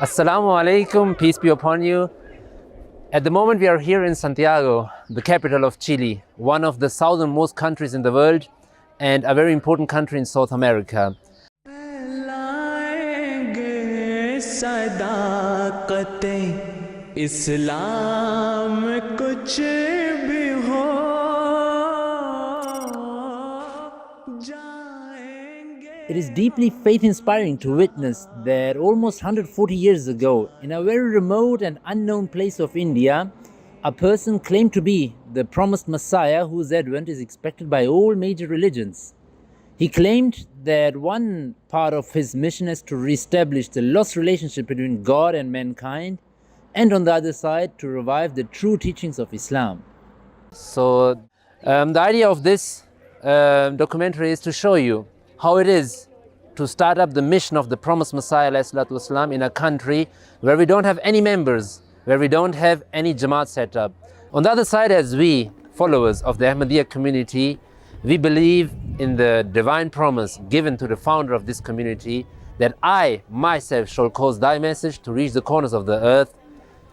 Assalamu alaikum, peace be upon you. At the moment we are here in Santiago, the capital of Chile, one of the southernmost countries in the world and a very important country in South America. It is deeply faith-inspiring to witness that almost 140 years ago, in a very remote and unknown place of India, a person claimed to be the promised Messiah whose advent is expected by all major religions. He claimed that one part of his mission is to reestablish the lost relationship between God and mankind, and on the other side, to revive the true teachings of Islam. So the idea of this documentary is to show you how it is to start up the mission of the promised Messiah ﷺ in a country where we don't have any members, where we don't have any Jamaat set up. On the other side, as we, followers of the Ahmadiyya community, we believe in the divine promise given to the founder of this community that I, myself, shall cause thy message to reach the corners of the earth.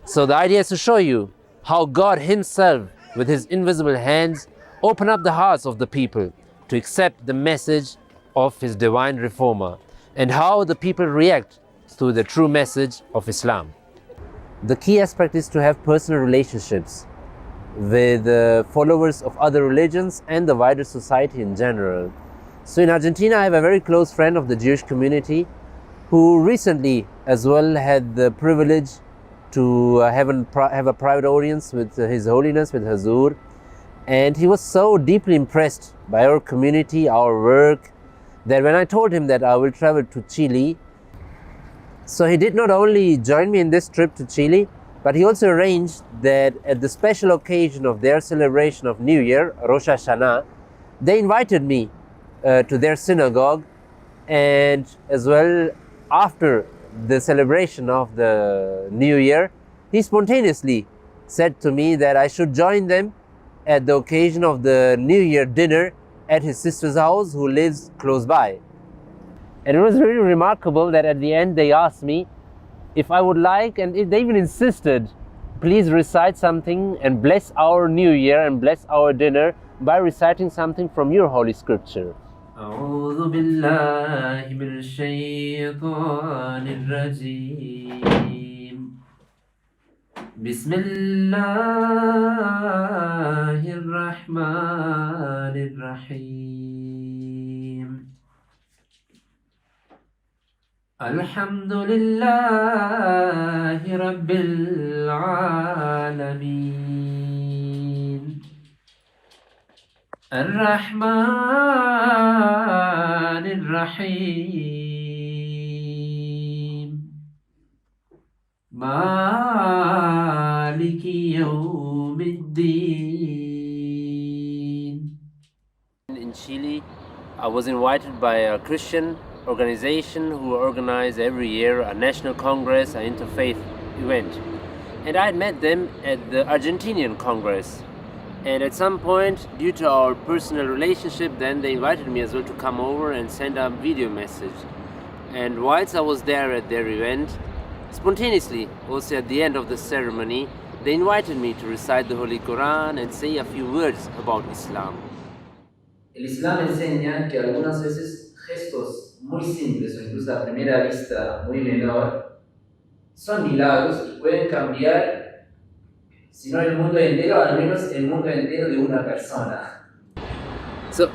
So the idea is to show you how God himself, with his invisible hands, opened up the hearts of the people to accept the message of his divine reformer, and how the people react to the true message of Islam. The key aspect is to have personal relationships with followers of other religions and the wider society in general. So in Argentina, I have a very close friend of the Jewish community who recently as well had the privilege to have a private audience with His Holiness, with Hazur. And he was so deeply impressed by our community, our work, that when I told him that I will travel to Chile, so he did not only join me in this trip to Chile, but he also arranged that at the special occasion of their celebration of New Year, Rosh Hashanah, they invited me to their synagogue, and as well after the celebration of the New Year, he spontaneously said to me that I should join them at the occasion of the New Year dinner at his sister's house, who lives close by. And it was really remarkable that at the end they asked me if I would like, and they even insisted, please recite something and bless our New Year and bless our dinner by reciting something from your Holy Scripture. أعوذ بالله من الشيطان الرجيم بسم الله الرحمن الرحيم الحمد لله رب العالمين الرحمن الرحيم مالك يوم الدين. In Chile, I was invited by a Christian organization who organize every year a national congress, an interfaith event. And I had met them at the Argentinian Congress. And at some point, due to our personal relationship, then they invited me as well to come over and send a video message. And whilst I was there at their event, spontaneously, also at the end of the ceremony, they invited me to recite the Holy Quran and say a few words about Islam. El Islam enseña que algunas veces gestos muy simples o incluso a primera vista muy menor son milagros que pueden cambiar, si no el mundo entero, al menos el mundo entero de una persona. So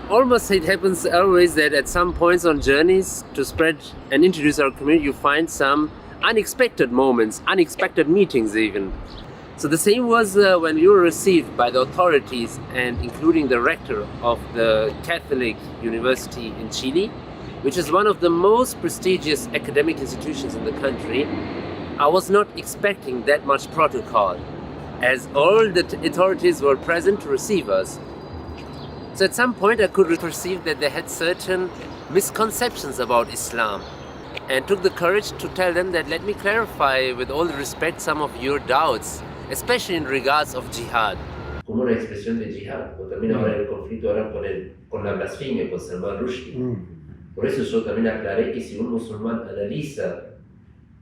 almost it happens always that at some points on journeys to spread and introduce our community, you find some unexpected moments, unexpected meetings even. So the same was when you were received by the authorities and including the rector of the Catholic University in Chile, which is one of the most prestigious academic institutions in the country. I was not expecting that much protocol, as all the authorities were present to receive us. So at some point I could perceive that they had certain misconceptions about Islam, and took the courage to tell them that let me clarify with all the respect some of your doubts, especially in regards of jihad. Como una expresión de jihad, o también ahora el conflicto ahora con la blasfemia, con Salman Rushdie. Por eso yo también aclaré que si un musulmán analiza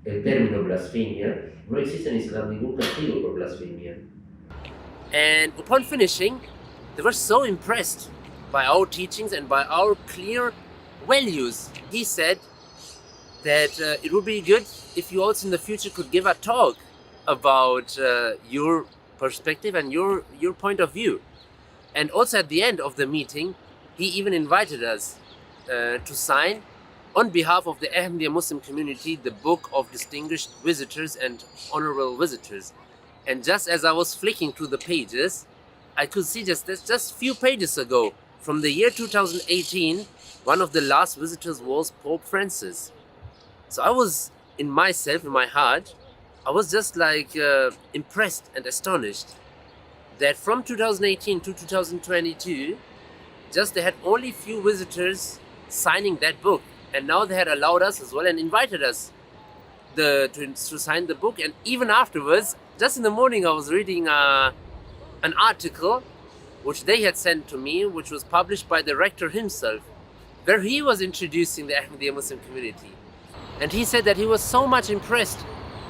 el término blasfemia, no existe en Islam ningún castigo por blasfemia. And upon finishing, they were so impressed by our teachings and by our clear values. He said that it would be good if you also in the future could give a talk about your perspective and your point of view. And also at the end of the meeting, he even invited us to sign on behalf of the Ahmadiyya Muslim community the book of distinguished visitors and honorable visitors. And just as I was flicking through the pages, I could see just few pages ago, from the year 2018, one of the last visitors was Pope Francis. So I was in myself, in my heart, I was just like impressed and astonished that from 2018 to 2022, just they had only few visitors signing that book. And now they had allowed us as well and invited us to sign the book. And even afterwards, just in the morning, I was reading an article which they had sent to me, which was published by the rector himself, where he was introducing the Ahmadiyya Muslim community. And he said that he was so much impressed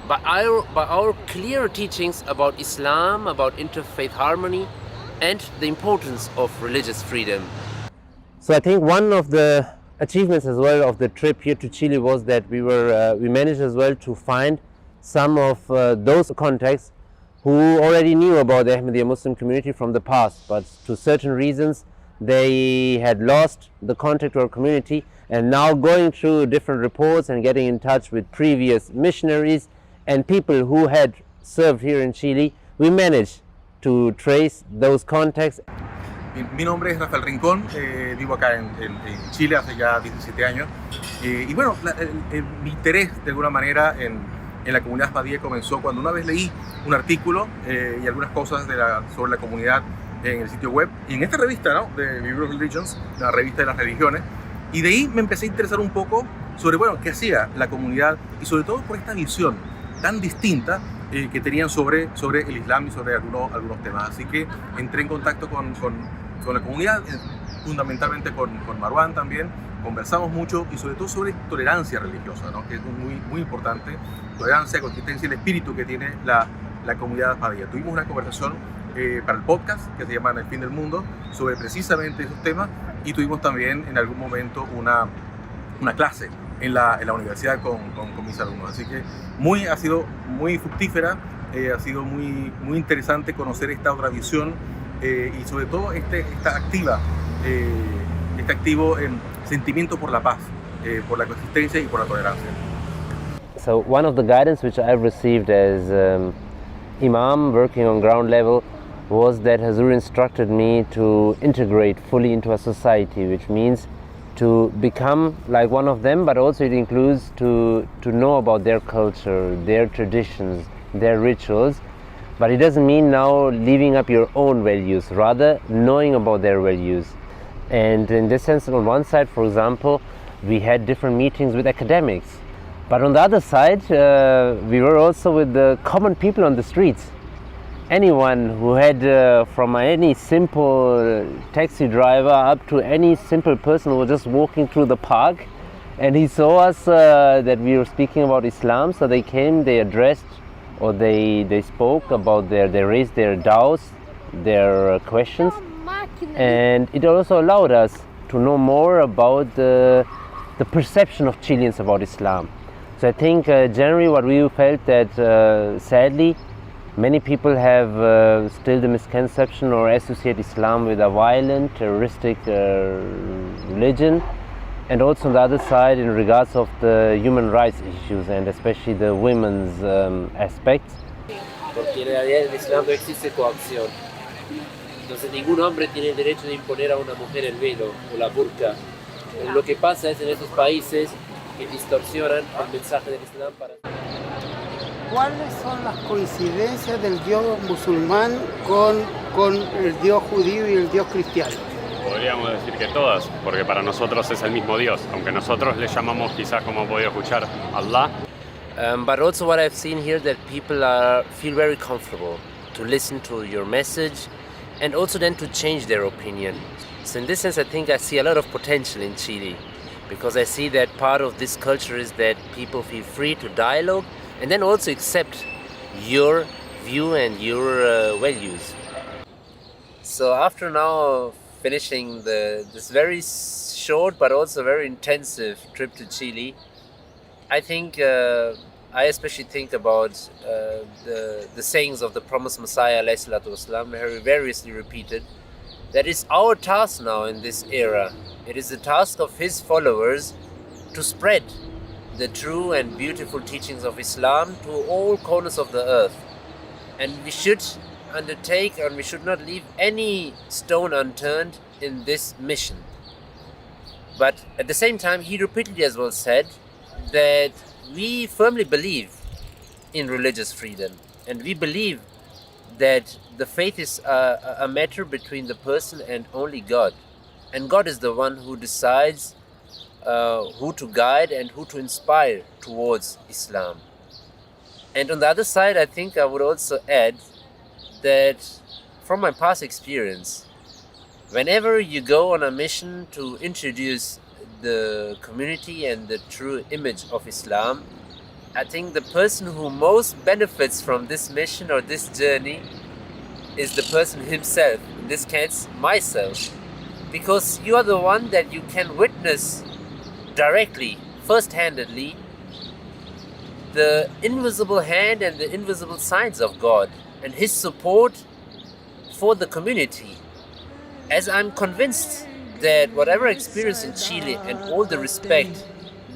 by our clear teachings about Islam, about interfaith harmony, and the importance of religious freedom. So I think one of the achievements as well of the trip here to Chile was that we managed as well to find some of those contacts who already knew about the Ahmadiyya Muslim community from the past, but to certain reasons they had lost the contact to our community, and now going through different reports and getting in touch with previous missionaries and people who had served here in Chile, we managed to trace those contacts. Mi nombre es Rafael Rincón, vivo acá en Chile hace ya 17 años y bueno, mi interés de alguna manera en la comunidad Ahmadiyya comenzó cuando una vez leí un artículo y algunas cosas sobre la comunidad en el sitio web y en esta revista, ¿no?, de Bureau of Religions, la revista de las religiones, y de ahí me empecé a interesar un poco sobre, bueno, qué hacía la comunidad y sobre todo por esta visión tan distinta que tenían sobre el Islam y sobre algunos temas. Así que entré en contacto con la comunidad, fundamentalmente con Marwan también. Conversamos mucho y sobre todo sobre tolerancia religiosa, ¿no?, que es muy importante. Tolerancia, consistencia y el espíritu que tiene la comunidad Ahmadiyya. Tuvimos una conversación para el podcast que se llama En el fin del mundo sobre precisamente esos temas y tuvimos también en algún momento una clase en la universidad con mis alumnos. Así que ha sido muy fructífera, ha sido muy interesante conocer esta otra visión y sobre todo este activo sentimiento por la paz, por la consistencia y por la tolerancia. So one of the guidance which I've received as Imam working on ground level was that Hazur instructed me to integrate fully into a society, which means to become like one of them, but also it includes to know about their culture, their traditions, their rituals. But it doesn't mean now leaving up your own values, rather knowing about their values. And in this sense, on one side, for example, we had different meetings with academics. But on the other side, we were also with the common people on the streets. Anyone who had, from any simple taxi driver up to any simple person who was just walking through the park, and he saw us that we were speaking about Islam, so they came, they addressed, or they spoke about they raised their doubts, their questions, and it also allowed us to know more about the perception of Chileans about Islam. So I think generally what we felt that sadly many people have still the misconception or associate Islam with a violent, terroristic religion, and also on the other side in regards of the human rights issues and especially the women's aspects. Porque en realidad en el Islam no existe coacción. Entonces ningún hombre tiene el derecho de imponer a una mujer el velo o la burka. Lo que pasa es en esos países que distorsionan el mensaje del Islam para... ¿Cuáles son las coincidencias del Dios musulmán con el Dios judío y el Dios cristiano? Podríamos decir que todas, porque para nosotros es el mismo Dios, aunque nosotros le llamamos, quizás como he podido escuchar, Allah. But also what I've seen here that people feel very comfortable to listen to your message and also then to change their opinion. So in this sense I think I see a lot of potential in Chile because I see that part of this culture is that people feel free to dialogue and then also accept your view and your values. So after now finishing this very short but also very intensive trip to Chile, I think I especially think about the sayings of the promised Messiah ﷺ, variously repeated. That is our task now in this era. It is the task of his followers to spread the true and beautiful teachings of Islam to all corners of the earth. And we should undertake, and we should not leave any stone unturned in this mission. But at the same time, he repeatedly as well said that we firmly believe in religious freedom, and we believe that the faith is a matter between the person and only God. And God is the one who decides who to guide and who to inspire towards Islam. And on the other side, I think I would also add that from my past experience, whenever you go on a mission to introduce the community and the true image of Islam, I think the person who most benefits from this mission or this journey is the person himself, in this case myself, because you are the one that you can witness directly, first-handedly, the invisible hand and the invisible signs of God and His support for the community. As I'm convinced that whatever experience in Chile and all the respect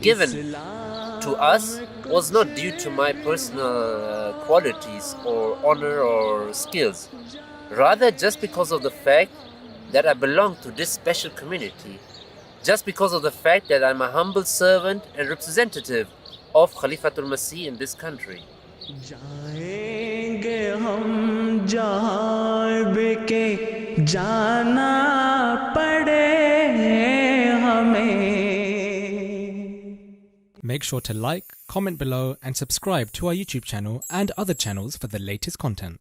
given to us was not due to my personal qualities or honor or skills, rather just because of the fact that I belong to this special community, just because of the fact that I'm a humble servant and representative of Khalifatul Masih in this country. जाएंगे हम जहाँ बेके जाना पड़े हमें. Make sure to like, comment below and subscribe to our YouTube channel and other channels for the latest content.